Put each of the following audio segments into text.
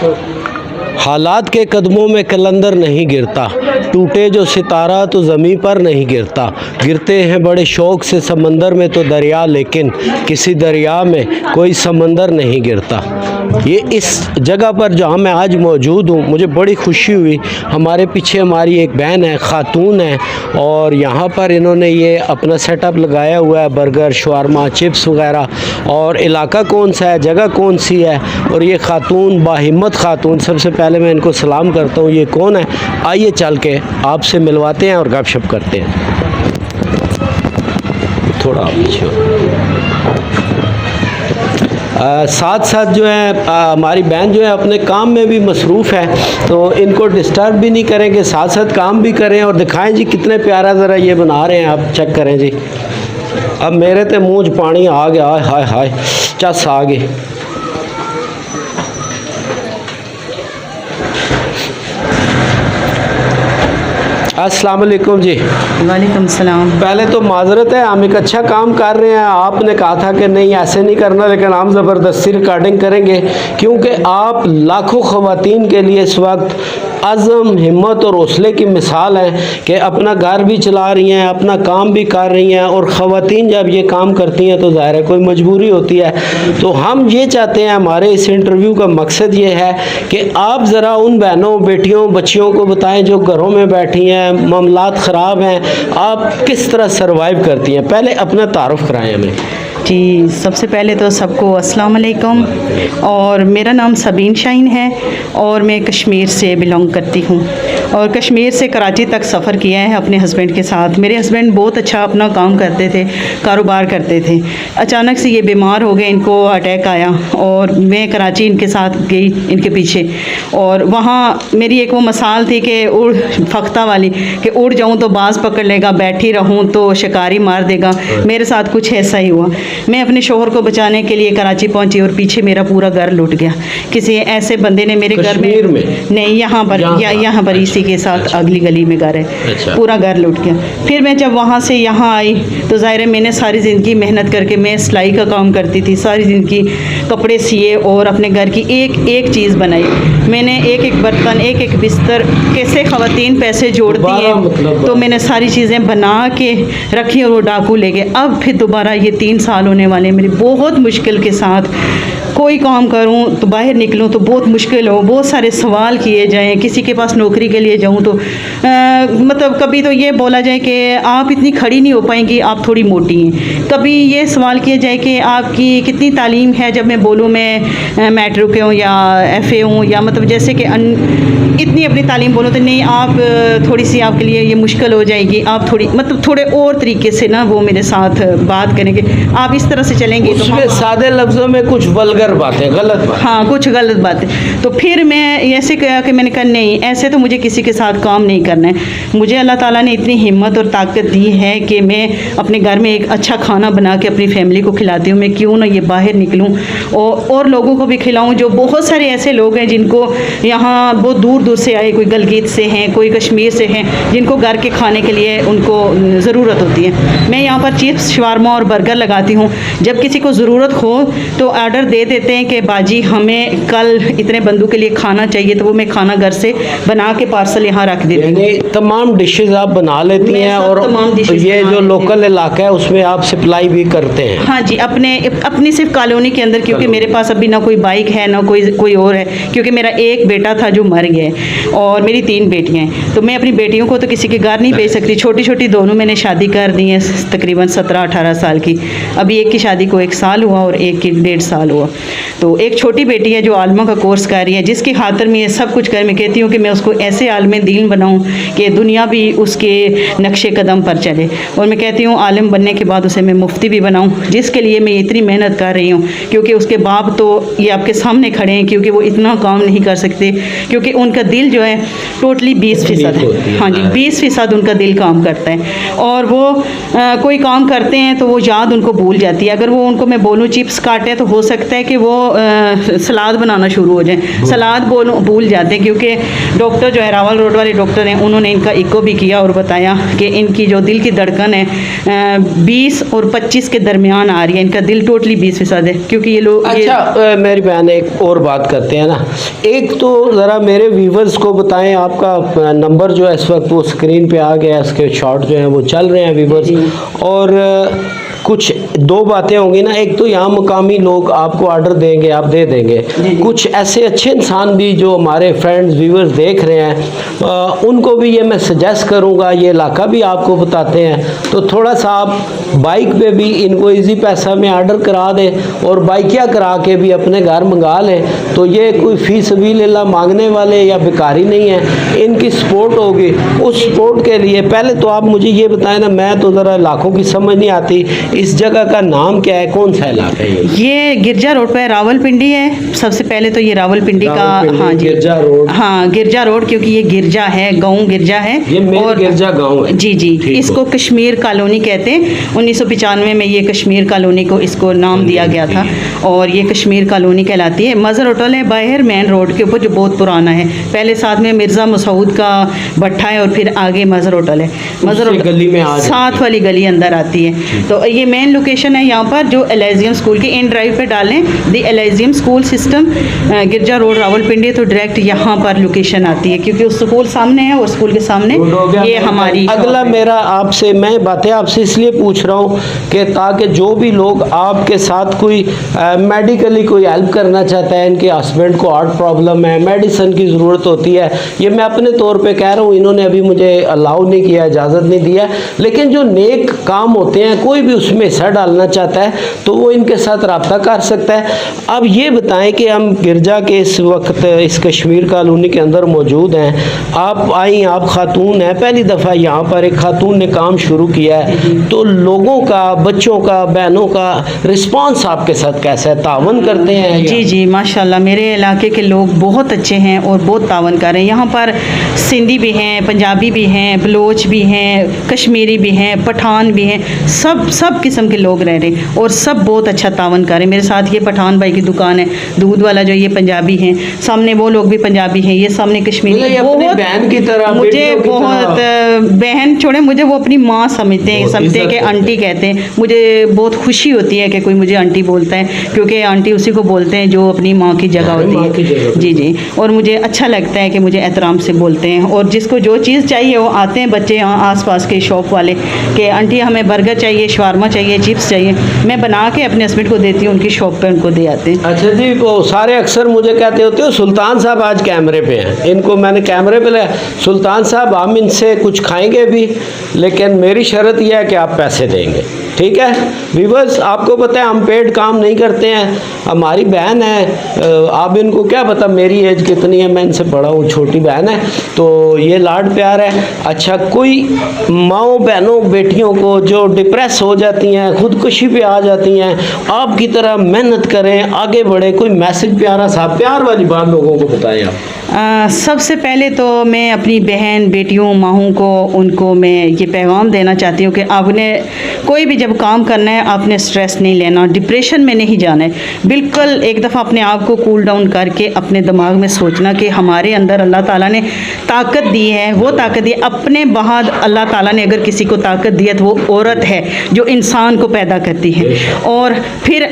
हालात के कदमों में कलंदर नहीं गिरता, टूटे जो सितारा तो ज़मीं पर नहीं गिरता। गिरते हैं बड़े शौक़ से समंदर में तो दरिया, लेकिन किसी दरिया में कोई समंदर नहीं गिरता। ये इस जगह पर जहाँ मैं आज मौजूद हूँ, मुझे बड़ी खुशी हुई। हमारे पीछे हमारी एक बहन है, ख़ातून है, और यहाँ पर इन्होंने ये अपना सेटअप लगाया हुआ है, बर्गर, शवारमा, चिप्स वगैरह। और इलाका कौन सा है, जगह कौन सी है, और ये ख़ातून बाहिम्मत ख़ातून, सबसे पहले मैं इनको सलाम करता हूँ। ये कौन है, आइए चल के आपसे मिलवाते हैं और गपशप करते हैं। थोड़ा पीछे साथ साथ जो है हमारी बहन जो है अपने काम में भी मसरूफ़ है, तो इनको डिस्टर्ब भी नहीं करेंगे, साथ साथ काम भी करें और दिखाएं जी कितने प्यारा ज़रा ये बना रहे हैं। आप चेक करें जी। अब मेरे तो मुँह च पानी आ गया, हाय हाय चस आ गए। अस्सलाम वालेकुम जी। वालेकुम सलाम। पहले तो माजरत है, हम एक अच्छा काम कर रहे हैं। आपने कहा था कि नहीं ऐसे नहीं करना, लेकिन हम ज़बरदस्ती रिकॉर्डिंग करेंगे, क्योंकि आप लाखों ख़वातीन के लिए इस वक्त अज़म, हिम्मत और हौसले की मिसाल है कि अपना घर भी चला रही हैं, अपना काम भी कर रही हैं। और ख़वातीन जब ये काम करती हैं तो ज़ाहिर है कोई मजबूरी होती है। तो हम ये चाहते हैं, हमारे इस इंटरव्यू का मकसद ये है कि आप ज़रा उन बहनों, बेटियों, बच्चियों को बताएं जो घरों में बैठी हैं, मामलात ख़राब हैं, आप किस तरह सर्वाइव करती हैं। पहले अपना तारुफ कराएं हमें। जी, सबसे पहले तो सबको अस्सलाम वालेकुम। और मेरा नाम सबीन शाहीन है और मैं कश्मीर से बिलोंग करती हूँ, और कश्मीर से कराची तक सफ़र किया है अपने हस्बैंड के साथ। मेरे हस्बैंड बहुत अच्छा अपना काम करते थे, कारोबार करते थे। अचानक से ये बीमार हो गए, इनको अटैक आया और मैं कराची इनके साथ गई, इनके पीछे। और वहाँ मेरी एक वो मसाल थी कि उड़ फख्ता वाली, कि उड़ जाऊँ तो बाज़ पकड़ लेगा, बैठी रहूँ तो शिकारी मार देगा। मेरे साथ कुछ ऐसा ही हुआ। मैं अपने शोहर को बचाने के लिए कराची पहुंची और पीछे मेरा पूरा घर लुट गया। किसी ऐसे बंदे ने मेरे घर में नहीं, यहाँ पर इसी के साथ अगली गली में घर है। पूरा घर लुट गया। फिर मैं जब वहाँ से यहाँ आई तो ज़ाहिर है मैंने सारी ज़िंदगी मेहनत करके, मैं सिलाई का काम करती थी, सारी ज़िंदगी कपड़े सिए और अपने घर की एक एक चीज़ बनाई। मैंने एक एक बर्तन, एक एक बिस्तर, कैसे ख़वातीन पैसे जोड़ती हैं, तो मैंने सारी चीज़ें बना के रखी और वो डाकू ले गए। अब फिर दोबारा ये 3 साल होने वाले, मेरी बहुत मुश्किल के साथ कोई काम करूं तो बाहर निकलूं तो बहुत मुश्किल हो, बहुत सारे सवाल किए जाएं। किसी के पास नौकरी के लिए जाऊं तो मतलब कभी तो ये बोला जाए कि आप इतनी खड़ी नहीं हो पाएंगी, आप थोड़ी मोटी हैं। कभी ये सवाल किया जाए कि आपकी कितनी तालीम है, जब मैं बोलूं मैं मैट्रिक हूँ या FA हूँ, या मतलब जैसे कि इतनी अपनी तालीम बोलो तो नहीं, आप थोड़ी सी आपके लिए ये मुश्किल हो जाएगी, आप थोड़ी मतलब थोड़े और तरीके से ना वो मेरे साथ बात करेंगे, आप इस तरह से चलेंगे तो सादे लफ्ज़ों में कुछ वल्गर बातें, गलत बात, हाँ कुछ गलत बातें। तो फिर मैं ऐसे कहा कि मैंने कहा नहीं, ऐसे तो मुझे किसी के साथ काम नहीं करना है। मुझे अल्लाह ताला ने इतनी हिम्मत और ताकत दी है कि मैं अपने घर में एक अच्छा खाना बना के अपनी फैमिली को खिलाती हूँ। मैं क्यों ना ये बाहर निकलूँ और लोगों को भी खिलाऊँ। जो बहुत सारे ऐसे लोग हैं जिनको यहाँ बहुत दूर दूर से आए, कोई गलगीत से हैं, कोई कश्मीर से हैं, जिनको घर के खाने के लिए उनको ज़रूरत होती है। मैं यहाँ पर चिप्स, शवारमा और बर्गर लगाती हूँ। जब किसी को ज़रूरत हो तो ऑर्डर दे देते हैं कि बाजी हमें कल इतने बंदों के लिए खाना चाहिए, तो वो मैं खाना घर से बना के पार्सल यहाँ रख देती हूँ। तमाम डिशेज़ आप बना लेती हैं, और ये जो लोकल इलाका है उसमें आप सप्लाई भी करते हैं? हाँ जी, अपनी सिर्फ कॉलोनी के अंदर, क्योंकि मेरे पास अभी ना कोई बाइक है ना कोई और है, क्योंकि मेरा एक बेटा था जो मर गया और मेरी 3 बेटियाँ हैं। तो मैं अपनी बेटियों को तो किसी के घर नहीं भेज सकती। छोटी छोटी दोनों मैंने शादी कर दी है, तकरीबन 17-18 साल की। अभी एक की शादी को 1 साल हुआ और एक की 1.5 साल हुआ। तो एक छोटी बेटी है जो आलमा का कोर्स कर रही है, जिसकी खातिर मैं ये सब कुछ कर, मैं कहती हूँ कि मैं उसको ऐसे आलम दीन बनाऊँ कि दुनिया भी उसके नक्शे कदम पर चले। और मैं कहती हूँ आलिम बनने के बाद उसे मैं मुफ्ती भी बनाऊँ, जिसके लिए मैं इतनी मेहनत कर रही हूँ। क्योंकि उसके बाप तो ये आपके सामने खड़े हैं, क्योंकि वो इतना काम नहीं कर सकते, क्योंकि उनका दिल जो है टोटली 20% है। हाँ जी, 20% उनका दिल काम करता है। और वो कोई काम करते हैं तो वो याद उनको भूल जाती है। अगर वो उनको मैं बोलूँ चिप्स काटे तो हो सकता है कि वो सलाद बनाना शुरू हो जाए, सलाद भूल जाते हैं, क्योंकि डॉक्टर जो है रावल रोड वाले डॉक्टर हैं, उन्होंने इनका इको भी किया और बताया कि इनकी जो दिल की धड़कन है 20 और 25 के दरमियान आ रही है। इनका दिल टोटली 20% है, क्योंकि ये लोग अच्छा मेरी बहन एक और बात करते हैं ना, एक तो ज़रा मेरे व्यूवर्स को बताएं, आपका नंबर जो है इस वक्त वो स्क्रीन पे आ गया, इसके शॉट जो हैं वो चल रहे हैं व्यूवर्स, और कुछ दो बातें होंगी ना, एक तो यहाँ मकामी लोग आपको ऑर्डर देंगे, आप दे देंगे, कुछ ऐसे अच्छे इंसान भी जो हमारे फ्रेंड्स व्यूवर्स देख रहे हैं उनको भी ये मैं सजेस्ट करूँगा, ये इलाका भी आपको बताते हैं, तो थोड़ा सा आप बाइक पे भी इनको इजी पैसा में ऑर्डर करा दें और बाइकिया करा के भी अपने घर मंगा लें, तो ये कोई फ़ी सबीलिल्लाह मांगने वाले या भिखारी नहीं है, इनकी सपोर्ट होगी। उस सपोर्ट के लिए पहले तो आप मुझे ये बताएं ना, मैं तो ज़रा इलाकों की समझ नहीं आती, इस जगह का नाम क्या है, कौन सा इलाका है ये गिरजा रोड पे रावलपिंडी है। सबसे पहले तो ये रावलपिंडी का, हाँ जी, गिरजा रोड, हाँ गिरजा रोड, क्योंकि ये गिरजा है, गाँव गिरजा है, ये मेन गिरजा गाँव है। जी जी, इसको कश्मीर कॉलोनी कहते हैं। 1995 में ये कश्मीर कॉलोनी को इसको नाम दिया गया था और ये कश्मीर कॉलोनी कहलाती है। मज़र होटल है बाहर मेन रोड के ऊपर, जो बहुत पुराना है, पहले साथ में मिर्ज़ा मसूद का भट्ठा है और फिर आगे मज़र होटल है। मज़र गली में साथ वाली गली अंदर आती है। तो ये मेन लोकेशन है यहाँ पर, जो एलाइजियम स्कूल के इन ड्राइव पे डालें the Elysium school system Girja road Rawalpindi, तो डायरेक्ट यहाँ पर लोकेशन आती है, क्योंकि उस स्कूल सामने है और स्कूल के सामने ये हमारी। अगला मेरा आपसे, मैं बातें आपसे इसलिए पूछ रहा हूँ कि ताकि जो भी लोग आपके साथ कोई मेडिकली कोई हेल्प करना चाहता है, इनके हस्बैंड को हार्ट प्रॉब्लम है, मेडिसिन की ज़रूरत होती है, ये मैं अपने तौर पे कह रहा हूँ, इन्होंने अभी मुझे अलाउ नहीं किया, इजाज़त नहीं दिया, लेकिन जो नेक काम होते हैं कोई भी उसमें हिस्सा डालना चाहता है तो वो इनके साथ रब्ता कर सकता है। अब ये बताएं कि हम गिरजा के इस वक्त इस कश्मीर कॉलोनी के अंदर मौजूद हैं, आप आई, आप खातून हैं, पहली दफ़ा यहाँ पर एक खातून ने काम शुरू किया है, तो लोगों का, बच्चों का, बहनों का रिस्पांस आपके साथ कैसा है, तावन करते हैं? जी जी माशाल्लाह, मेरे इलाके के लोग बहुत अच्छे हैं और बहुत तावन कर रहे हैं। यहाँ पर सिंधी भी हैं, पंजाबी भी हैं, बलोच भी हैं, कश्मीरी भी हैं, पठान भी हैं, सब किस्म के लोग रह रहे हैं और सब बहुत अच्छा तावन कर रहे हैं। मेरे साथ ये पठान भाई की दुकान है, दूध वाला, जो ये पंजाबी हैं, सामने वो लोग भी पंजाबी हैं, ये सामने कश्मीरी, बहुत बहन की तरह, मुझे बहुत बहन छोड़े, मुझे वो अपनी माँ समझते हैं कि आंटी कहते हैं। मुझे बहुत खुशी होती है कि कोई मुझे आंटी बोलता है, क्योंकि आंटी उसी को बोलते हैं जो अपनी माँ की जगह होती है। जी जी, और मुझे अच्छा लगता है कि मुझे एहतराम से बोलते हैं, और जिसको जो चीज़ चाहिए वो आते हैं बच्चे यहाँ आस पास के शॉप वाले कि आंटी हमें बर्गर चाहिए, शवारमा चाहिए, चिप्स चाहिए, मैं बना के अपने हस्बैंड को देती हूँ, उनकी शॉप पे उनको दे आते हैं। अच्छा जी, वो सारे अक्सर मुझे कहते होते हो सुल्तान साहब आज कैमरे पे हैं, इनको मैंने कैमरे पे लिया, सुल्तान साहब हम इनसे कुछ खाएंगे भी, लेकिन मेरी शर्त यह है कि आप पैसे देंगे, ठीक है? व्यूअर्स, आपको पता है हम पेड काम नहीं करते हैं, हमारी बहन है, आप इनको क्या पता मेरी एज कितनी है, मैं इनसे बड़ा हूँ, छोटी बहन है, तो ये लाड प्यार है। अच्छा, कोई माओ बहनों बेटियों को जो डिप्रेस हो जाती हैं, खुदकुशी पे आ जाती हैं, आपकी तरह मेहनत करें, आगे बढ़े, कोई मैसेज प्यारा सा, प्यार वाली बात लोगों को बताएं आप। सबसे पहले तो मैं अपनी बहन बेटियों माहों को, उनको मैं ये पैगाम देना चाहती हूँ कि आपने कोई भी जब काम करना है, आपने स्ट्रेस नहीं लेना, डिप्रेशन में नहीं जाना है, बिल्कुल एक दफ़ा अपने आप को कूल डाउन करके अपने दिमाग में सोचना कि हमारे अंदर अल्लाह ताला ने ताकत दी है, वो ताकत दी अपने बाद अल्लाह ताला ने अगर किसी को ताकत दी है तो वो औरत है जो इंसान को पैदा करती है। और फिर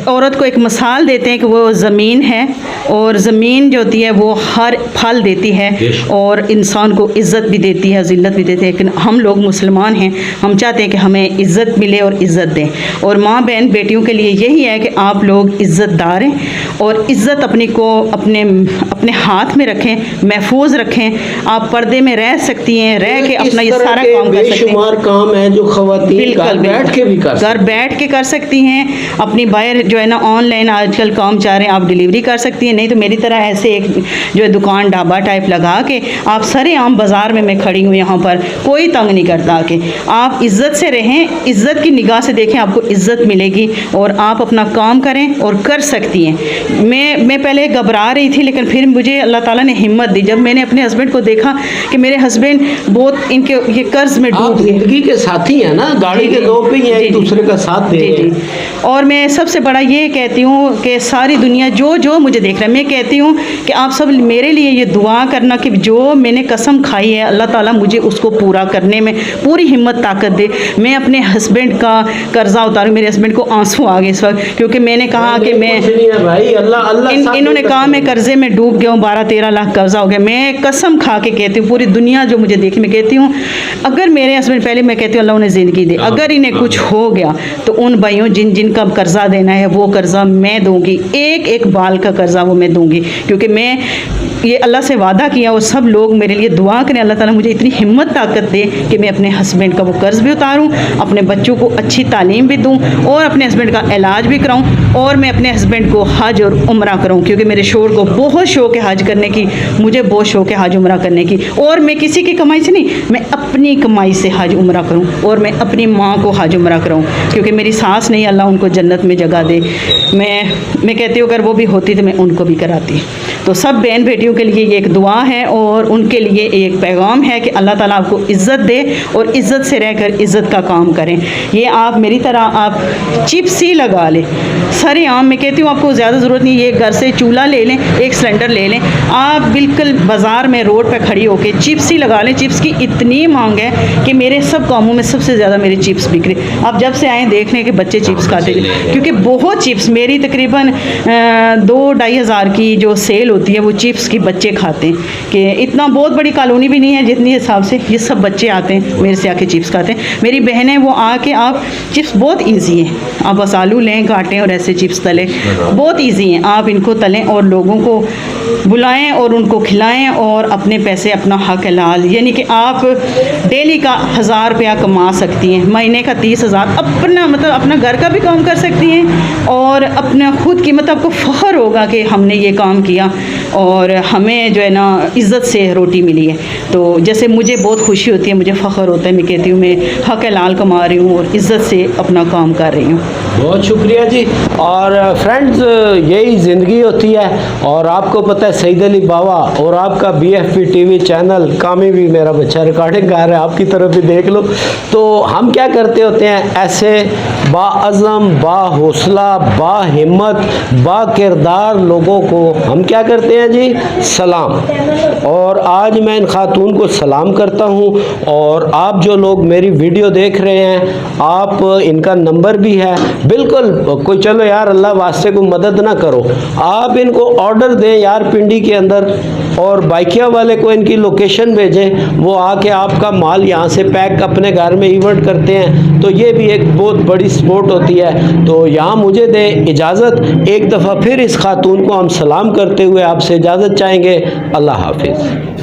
औरत को एक मिसाल देते हैं कि वो ज़मीन है, और ज़मीन जो होती है वो हर फल देती है और इंसान को इज़्ज़त भी देती है, ज़िल्लत भी देती है। लेकिन हम लोग मुसलमान हैं, हम चाहते हैं कि हमें इज़्ज़त मिले और इज़्ज़त दें, और माँ बहन बेटियों के लिए यही है कि आप लोग इज़्ज़तदार हैं और इज़्ज़त अपनी को अपने हाथ में रखें, महफूज रखें। आप पर्दे में रह सकती हैं, रह के अपना ये सारा काम कर सकती हैं। काम है जो ख़वातीन घर बैठ के भी घर बैठ के कर सकती हैं। अपनी बाहर जो है ना ऑनलाइन आजकल काम चाह रहे हैं, आप डिलीवरी कर सकती हैं, नहीं तो मेरी तरह ऐसे एक जो है दुकान ढाबा टाइप लगा के आप सरेआम बाज़ार में मैं खड़ी हूँ यहाँ पर, कोई तंग नहीं करता कि आप इज़्ज़त से रहें, इज़्ज़त की निगाह से देखें, आपको इज़्ज़त मिलेगी और आप अपना काम करें और कर सकती हैं। मैं पहले घबरा रही थी, लेकिन फिर मुझे अल्लाह ताला ने हिम्मत दी जब मैंने अपने हस्बैंड को देखा कि मेरे हस्बैंड बहुत इनके ये कर्ज में डूब गए। जिंदगी के साथी हैं ना, गाड़ी के दो पे ही हैं, एक दूसरे का साथ दे रहे हैं। और मैं सबसे बड़ा ये कहती हूँ कि सारी दुनिया जो मुझे देख रहा है, मैं कहती हूँ कि आप सब मेरे लिए ये दुआ करना कि जो मैंने कसम खाई है अल्लाह ताला मुझे उसको पूरा करने में पूरी हिम्मत ताकत दे। मैं अपने हस्बैंड का कर्जा उतारूँ। मेरे हस्बैंड को आंसू आ गए इस वक्त, क्योंकि मैंने कहा कि मैं भाई अल्लाह इन्होंने कहा मैं कर्जे में डूब गया हूँ, 12-13 लाख कर्जा हो गया। मैं कसम खा के कहती हूँ, पूरी दुनिया जो मुझे देखी, मैं कहती हूँ अगर मेरे हस्बैंड, पहले मैं कहती हूँ अल्लाह उन्हें ज़िंदगी दे, अगर इन्हें कुछ हो गया तो उन भाइयों जिनका कर्जा देना है वो कर्जा मैं दूंगी, एक बाल का कर्जा वो मैं दूंगी, क्योंकि मैं ये अल्लाह से वादा किया। और सब लोग मेरे लिए दुआ करें, अल्लाह ताला मुझे इतनी हिम्मत ताकत दे कि मैं अपने हस्बैंड का वो कर्ज़ भी उतारूं, अपने बच्चों को अच्छी तालीम भी दूं और अपने हस्बैंड का इलाज भी कराऊं, और मैं अपने हस्बैंड को हज और उम्रा कराऊं, क्योंकि मेरे शोहर को बहुत शौक़ है हज करने की, मुझे बहुत शौक़ है हज उम्रा करने की। और मैं किसी की कमाई से नहीं, मैं अपनी कमाई से हज उम्रा करूं और मैं अपनी माँ को हज उम्रा कराऊं, क्योंकि मेरी सास नहीं, अल्लाह उनको जन्नत में जगह दे। मैं कहती हूँ अगर वो भी होती तो मैं उनको भी कराती। तो सब बहन बेटियों के लिए ये एक दुआ है और उनके लिए एक पैगाम है कि अल्लाह ताला आपको इज़्ज़त दे और इज़्ज़त से रहकर इज़्ज़त का काम करें। ये आप मेरी तरह आप चिप्स ही लगा लें सरेआम। मैं कहती हूँ आपको ज़्यादा ज़रूरत नहीं, ये घर से चूल्हा ले लें, एक सिलेंडर ले लें, आप बिल्कुल बाज़ार में रोड पर खड़ी होकर चिप्स ही लगा लें। चिप्स की इतनी मांग है कि मेरे सब कामों में सबसे ज़्यादा मेरे चिप्स बिक रहे। आप जब से आए देख लें कि बच्चे चिप्स खाते थे, क्योंकि बहुत चिप्स मेरी तकरीबन 2-2.5 हज़ार की जो सेल होती है वो चिप्स की बच्चे खाते हैं। कि इतना बहुत बड़ी कॉलोनी भी नहीं है जितनी हिसाब से ये सब बच्चे आते हैं मेरे से आके चिप्स खाते हैं। मेरी बहनें वो आके, आप चिप्स बहुत इजी है, आप बस आलू लें, काटें और ऐसे चिप्स तलें, बहुत इजी हैं। आप इनको तलें और लोगों को बुलाएं और उनको खिलाएं और अपने पैसे, अपना हक हलाल, यानी कि आप डेली का 1000 रुपया कमा सकती हैं, महीने का 30,000, अपना मतलब अपना घर का भी काम कर सकती हैं और अपना खुद की, मतलब आपको फ़ख्र होगा कि हमने ये काम किया और हमें जो है ना इज़्ज़त से रोटी मिली है। तो जैसे मुझे बहुत खुशी होती है, मुझे फ़ख्र होता है, मैं कहती हूँ मैं हक हलाल कमा रही हूँ और इज़्ज़त से अपना काम कर रही हूँ। बहुत शुक्रिया जी। और फ्रेंड्स, यही ज़िंदगी होती है। और आपको पता है सईद अली बाबा और आपका BFP TV चैनल, कामी भी मेरा बच्चा रिकॉर्डिंग कर रहा है, आपकी तरफ भी देख लो। तो हम क्या करते होते हैं, ऐसे बाअज़म, बाहौसला, बाहिम्मत, बाकिरदार लोगों को हम क्या करते हैं जी, सलाम। और आज मैं इन खातून को सलाम करता हूँ। और आप जो लोग मेरी वीडियो देख रहे हैं, आप इनका नंबर भी है, बिल्कुल कोई चलो यार अल्लाह वास्ते को मदद ना करो, आप इनको ऑर्डर दें यार पिंडी के अंदर, और बाइकिया वाले को इनकी लोकेशन भेजें, वो आके आपका माल यहाँ से पैक अपने घर में इवेंट करते हैं। तो ये भी एक बहुत बड़ी सपोर्ट होती है। तो यहाँ मुझे दें इजाज़त, एक दफ़ा फिर इस खातून को हम सलाम करते हुए आपसे इजाज़त चाहेंगे। अल्लाह हाफिज़।